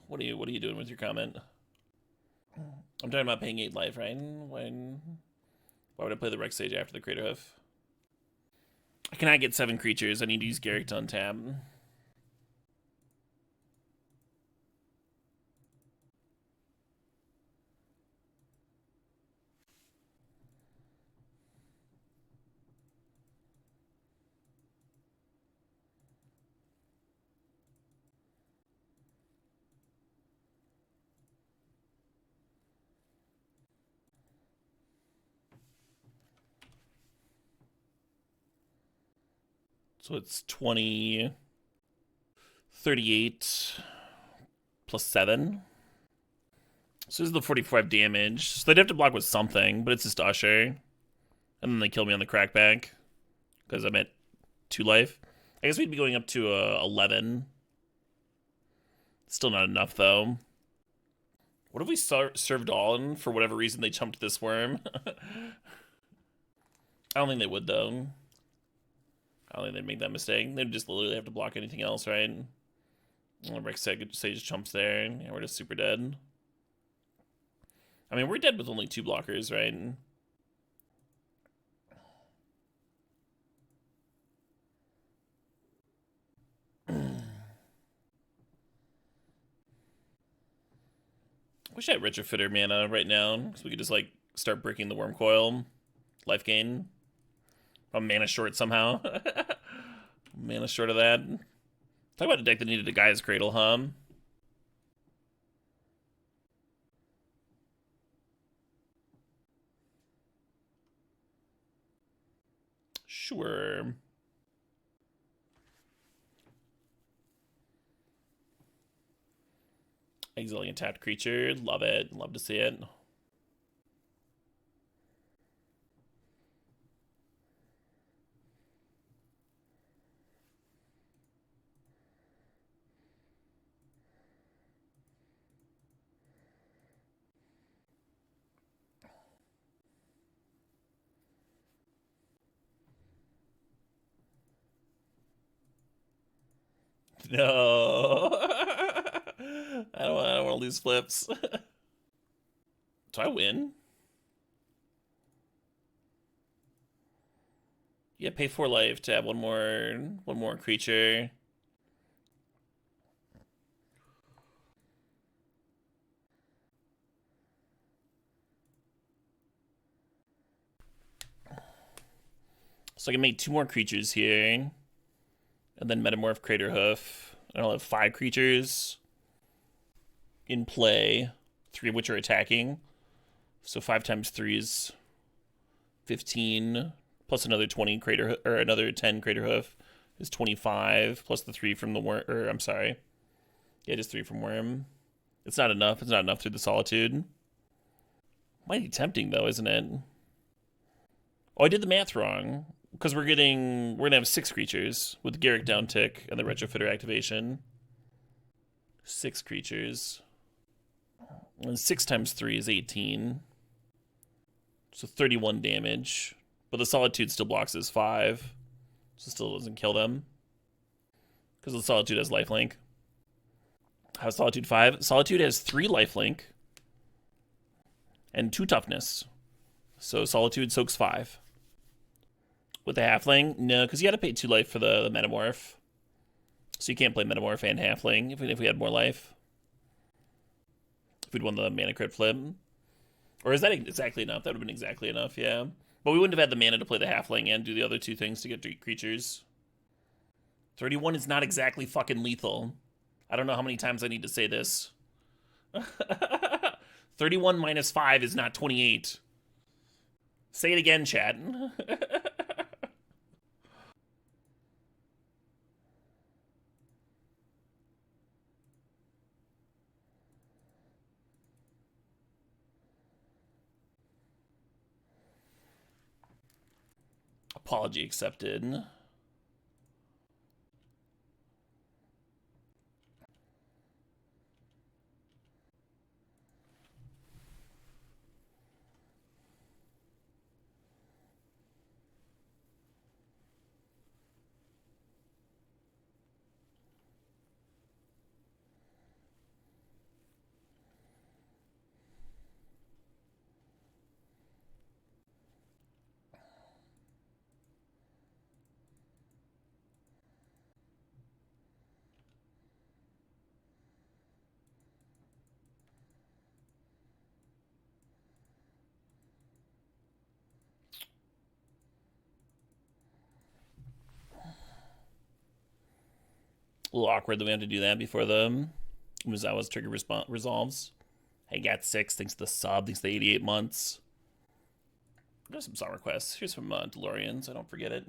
[SPEAKER 2] What are you doing with your comment? I'm talking about paying 8 life, right? Why would I play the Rex Sage after the Crater Hoof? I cannot get 7 creatures. I need to use Garrick to untap. So it's 20, 38 plus 7. So this is the 45 damage. So they'd have to block with something, but it's just Usher. And then they kill me on the crackback because I'm at 2 life. I guess we'd be going up to 11. Still not enough, though. What if we served on for whatever reason they chumped this worm? I don't think they would, though. I don't think they'd make that mistake. They'd just literally have to block anything else, right? Rex Sage chumps there. Yeah, we're just super dead. I mean, we're dead with only 2 blockers, right? Wish I had Retrofitter mana right now, so we could just, like, start breaking the Worm Coil. Life gain. I'm mana short somehow. Mana short of that. Talk about a deck that needed a Guy's Cradle, huh? Sure. Exiling a tapped creature. Love it. Love to see it. No. I don't want to lose flips. Do I win? Yeah, pay 4 life to have one more creature. So I can make 2 more creatures here. And then Metamorph Crater Hoof. I'll have 5 creatures in play, 3 of which are attacking. So 5 times 3 is 15, plus another 20 Crater, or another 10 Crater Hoof is 25, plus the 3 from the worm, or I'm sorry. Yeah, just 3 from Worm. It's not enough. It's not enough through the Solitude. Mighty tempting though, isn't it? Oh, I did the math wrong. Because we're gonna have 6 creatures with Garrick downtick and the Retrofitter activation. 6 creatures. And 6 times 3 is 18. So 31 damage. But the Solitude still blocks his 5. So still doesn't kill them. Because the Solitude has lifelink. How's Solitude 5? Solitude has 3 lifelink. And 2 toughness. So Solitude soaks 5. With the halfling? No, because you got to pay 2 life for the Metamorph. So you can't play Metamorph and halfling if we had more life. If we'd won the mana crit flip. Or is that exactly enough? That would have been exactly enough, yeah. But we wouldn't have had the mana to play the halfling and do the other 2 things to get 3 creatures. 31 is not exactly fucking lethal. I don't know how many times I need to say this. 31 minus 5 is not 28. Say it again, chat. Apology accepted. A little awkward that we have to do that before the Mizawa's trigger resolves. Hey, got 6. Thanks to the sub. Thanks to the 88 months. There's some song requests. Here's from DeLorean, so I don't forget it.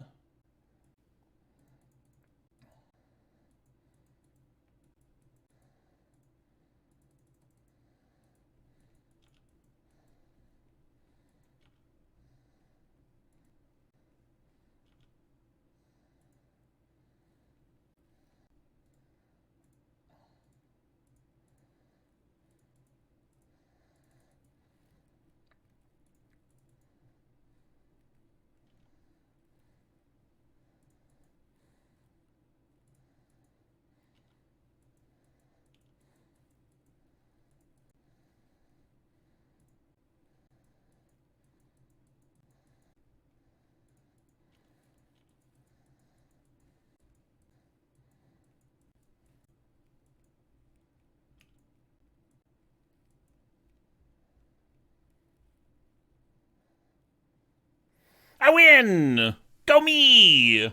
[SPEAKER 2] I win! Go me!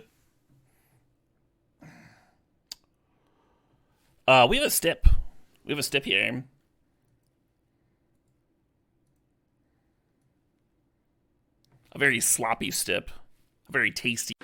[SPEAKER 2] We have a stip. We have a stip here. A very sloppy stip. A very tasty.